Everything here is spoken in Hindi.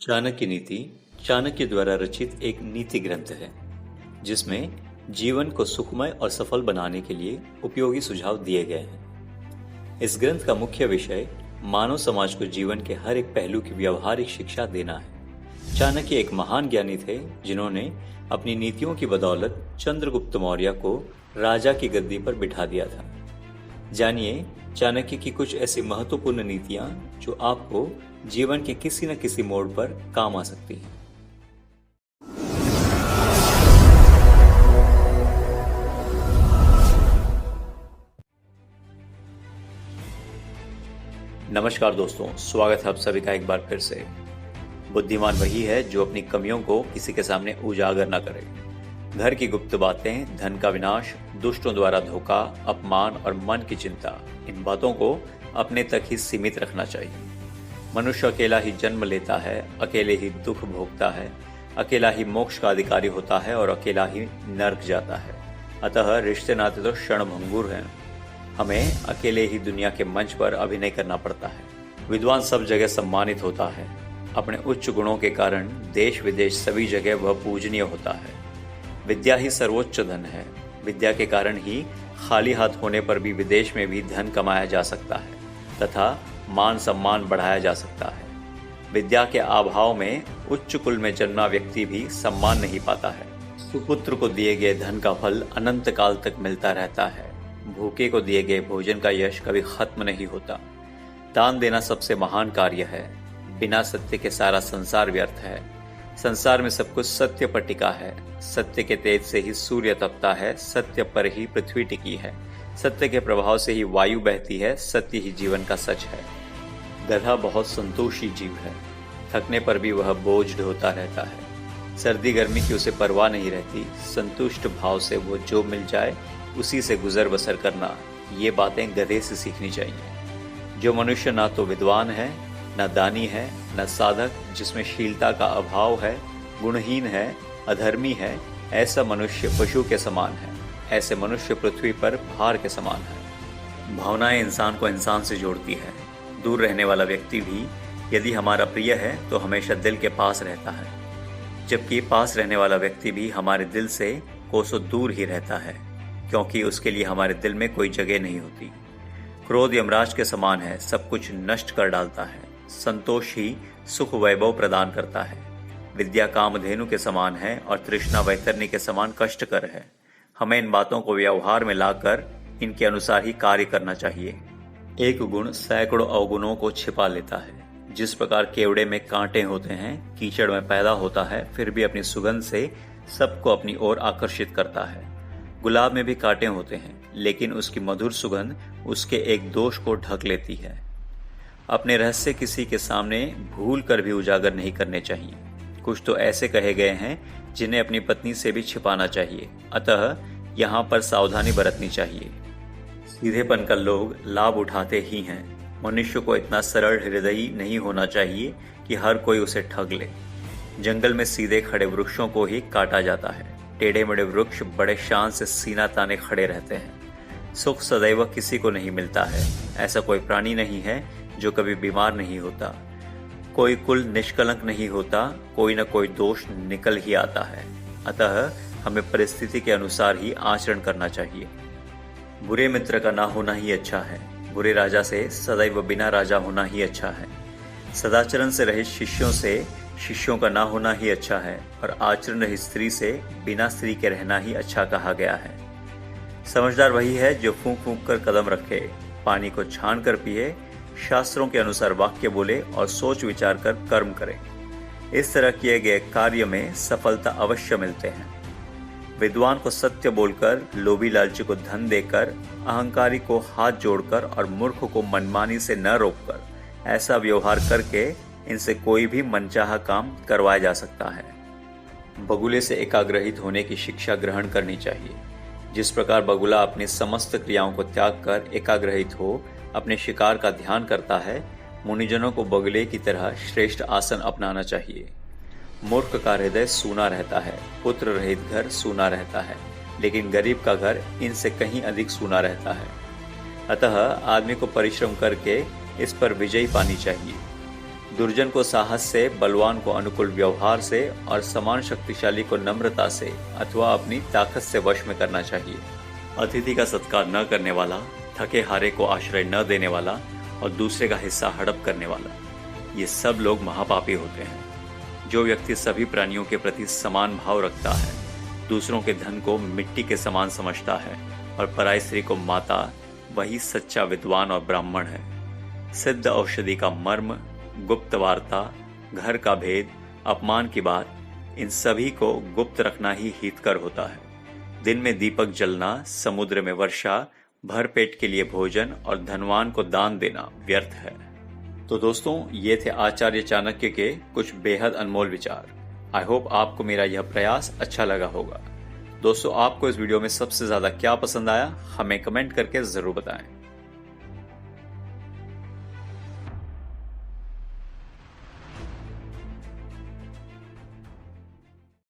चाणक्य नीति चाणक्य द्वारा रचित एक नीति ग्रंथ है जिसमें जीवन को सुखमय और सफल बनाने के लिए उपयोगी सुझाव दिए गए हैं। इस ग्रंथ का मुख्य विषय मानव समाज को जीवन के हर एक पहलू की व्यावहारिक शिक्षा देना है। चाणक्य एक महान ज्ञानी थे जिन्होंने अपनी नीतियों की बदौलत चंद्रगुप्त मौर्य को राजा की गद्दी पर बिठा दिया था। जानिए चाणक्य की कुछ ऐसी महत्वपूर्ण नीतियां जो आपको जीवन के किसी न किसी मोड़ पर काम आ सकती हैं। नमस्कार दोस्तों, स्वागत है आप सभी का एक बार फिर से। बुद्धिमान वही है जो अपनी कमियों को किसी के सामने उजागर न करे। घर की गुप्त बातें, धन का विनाश, दुष्टों द्वारा धोखा, अपमान और मन की चिंता, इन बातों को अपने तक ही सीमित रखना चाहिए। मनुष्य अकेला ही जन्म लेता है, अकेले ही दुख भोगता है, अकेला ही मोक्ष का अधिकारी होता है और अकेला ही नर्क जाता है। अतः रिश्ते नाते तो क्षणभंगुर हैं। हमें अकेले ही दुनिया के मंच पर अभिनय करना पड़ता है। विद्वान सब जगह सम्मानित होता है। अपने उच्च गुणों के कारण देश विदेश सभी जगह वह पूजनीय होता है। विद्या ही सर्वोच्च धन है। विद्या के कारण ही खाली हाथ होने पर भी विदेश में भी धन कमाया जा सकता है तथा मान सम्मान बढ़ाया जा सकता है। विद्या के अभाव में उच्च कुल में जन्मा व्यक्ति भी सम्मान नहीं पाता है। सुपुत्र को दिए गए धन का फल अनंत काल तक मिलता रहता है। भूखे को दिए गए भोजन का यश कभी खत्म नहीं होता। दान देना सबसे महान कार्य है। बिना सत्य के सारा संसार व्यर्थ है। संसार में सब कुछ सत्य पर टिका है। सत्य के तेज से ही सूर्य तपता है। सत्य पर ही पृथ्वी टिकी है। सत्य के प्रभाव से ही वायु बहती है। सत्य ही जीवन का सच है। गधा बहुत संतोषी जीव है। थकने पर भी वह बोझ ढोता रहता है। सर्दी गर्मी की उसे परवाह नहीं रहती। संतुष्ट भाव से वो जो मिल जाए उसी से गुजर बसर करना, ये बातें गधे से सीखनी चाहिए। जो मनुष्य ना तो विद्वान है, न दानी है, न साधक, जिसमें शीलता का अभाव है, गुणहीन है, अधर्मी है, ऐसा मनुष्य पशु के समान है। ऐसे मनुष्य पृथ्वी पर भार के समान है। भावनाएं इंसान को इंसान से जोड़ती है। दूर रहने वाला व्यक्ति भी यदि हमारा प्रिय है तो हमेशा दिल के पास रहता है, जबकि पास रहने वाला व्यक्ति भी हमारे दिल से कोसों दूर ही रहता है, क्योंकि उसके लिए हमारे दिल में कोई जगह नहीं होती। क्रोध यमराज के समान है, सब कुछ नष्ट कर डालता है। संतोष ही सुख वैभव प्रदान करता है। विद्या कामधेनु के समान है और तृष्णा वैतरणी के समान कष्टकर है। हमें इन बातों को व्यवहार में लाकर इनके अनुसार ही कार्य करना चाहिए। एक गुण सैकड़ों अवगुणों को छिपा लेता है। जिस प्रकार केवड़े में कांटे होते हैं, कीचड़ में पैदा होता है, फिर भी अपनी सुगंध से सबको अपनी ओर आकर्षित करता है। गुलाब में भी कांटे होते हैं, लेकिन उसकी मधुर सुगंध उसके एक दोष को ढक लेती है। अपने रहस्य किसी के सामने भूल कर भी उजागर नहीं करने चाहिए। कुछ तो ऐसे कहे गए हैं जिन्हें अपनी पत्नी से भी छिपाना चाहिए। अतः यहाँ पर सावधानी बरतनी चाहिए। सीधेपन का लोग लाभ उठाते ही हैं। मनुष्य को इतना सरल हृदयी नहीं होना चाहिए कि हर कोई उसे ठग ले। जंगल में सीधे खड़े वृक्षों को ही काटा जाता है। टेढ़े मेढ़े वृक्ष बड़े शान से सीना ताने खड़े रहते हैं। सुख सदैव किसी को नहीं मिलता है। ऐसा कोई प्राणी नहीं है जो कभी बीमार नहीं होता। कोई कुल निष्कलंक नहीं होता। कोई न कोई दोष निकल ही आता है। अतः हमें परिस्थिति के अनुसार ही आचरण करना चाहिए। बुरे मित्र का ना होना ही अच्छा है। बुरे राजा से सदैव बिना राजा होना ही अच्छा है। सदाचरण से रहित शिष्यों से शिष्यों का ना होना ही अच्छा है और आचरण रहित स्त्री से बिना स्त्री के रहना ही अच्छा कहा गया है। समझदार वही है जो फूंक फूंक कर कदम रखे, पानी को छान कर पिए, शास्त्रों के अनुसार वाक्य बोले और सोच विचार कर कर्म करे। इस तरह किए गए कार्य में सफलता अवश्य मिलते हैं। विद्वान को सत्य बोलकर, लोभी लालची को धन देकर, अहंकारी को हाथ जोड़कर और मूर्ख को मनमानी से न रोककर ऐसा व्यवहार करके इनसे कोई भी मनचाहा काम करवाया जा सकता है। बगुले से एकाग्रहित होने की शिक्षा ग्रहण करनी चाहिए। जिस प्रकार बगुला अपनी समस्त क्रियाओं को त्याग कर एकाग्रहित हो अपने शिकार का ध्यान करता है, मुनिजनों को बगुले की तरह श्रेष्ठ आसन अपनाना चाहिए। मूर्ख का हृदय सूना रहता है। पुत्र रहित घर सूना रहता है, लेकिन गरीब का घर इनसे कहीं अधिक सूना रहता है। अतः आदमी को परिश्रम करके इस पर विजय पानी चाहिए। दुर्जन को साहस से, बलवान को अनुकूल व्यवहार से और समान शक्तिशाली को नम्रता से अथवा अपनी ताकत से वश में करना चाहिए। अतिथि का सत्कार न करने वाला, थके हारे को आश्रय न देने वाला और दूसरे का हिस्सा हड़प करने वाला, ये सब लोग महापापी होते हैं। जो व्यक्ति सभी प्राणियों के प्रति समान भाव रखता है, दूसरों के धन को मिट्टी के समान समझता है और पराई स्त्री को माता, वही सच्चा विद्वान और ब्राह्मण है। सिद्ध औषधि का मर्म, गुप्त वार्ता, घर का भेद, अपमान की बात, इन सभी को गुप्त रखना ही हितकर होता है। दिन में दीपक जलना, समुद्र में वर्षा, भर पेट के लिए भोजन और धनवान को दान देना व्यर्थ है। तो दोस्तों, ये थे आचार्य चाणक्य के कुछ बेहद अनमोल विचार। आई होप आपको मेरा यह प्रयास अच्छा लगा होगा। दोस्तों, आपको इस वीडियो में सबसे ज्यादा क्या पसंद आया, हमें कमेंट करके जरूर बताएं।